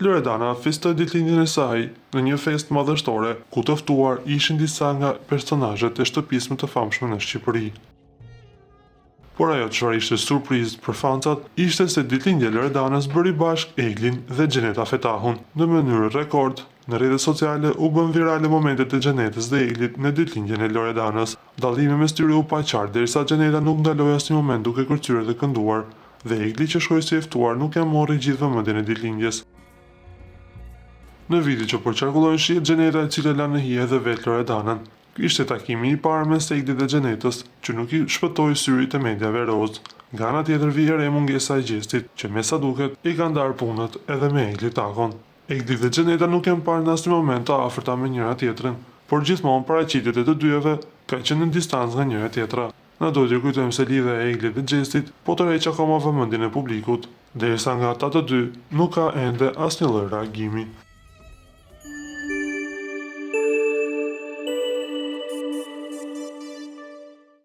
Loredana festoi ditëlindjen e saj në një festë madhështore, ku të ftuar ishin disa nga personazhet e shtëpisë më të famshme në Shqipëri. Por ajo çfarë ishte surprizë për fancat ishte se ditëlindja e Loredanës bëri bashkë Eglin dhe Xheneta Fetahun. Në mënyrë rekord, në rrjetet sociale u bën virale momentet e Xhenetës dhe Eglit në ditëlindjen e Loredanës. Dallimi mes tyre u pa qartë derisa Xheneta nuk ndaloi asnjë moment duke kërcyer dhe kënduar, dhe Egli që shkoi si e ftuar nuk ja morri gjithë vëmendjen e ditëlindjes. Në video që përqarkullojnë shihet Xheneta e cila la në hije dhe vet Loredanën. Ky ishte takimi i parë mes Eglit dhe Xhenetës, që nuk I shpëtoi syrit e mediave roz. Nga ana tjetër vije re mungesa e gjestit, që me sa duket I ka ndarë punët edhe me Eglit takon. Egli dhe Xheneta nuk janë parë në asnjë moment të afërta me njëra tjetrën, por gjithmonë paraqitjet e të dyve ka qenë në distancë nga njëra tjetra. Na do t'ju kujtojmë se lidhja e Eglit dhe Xhestit po tërheq akoma vëmendjen e publikut, derisa nga ata të dy nuk ka ende asnjë lloj reagimi.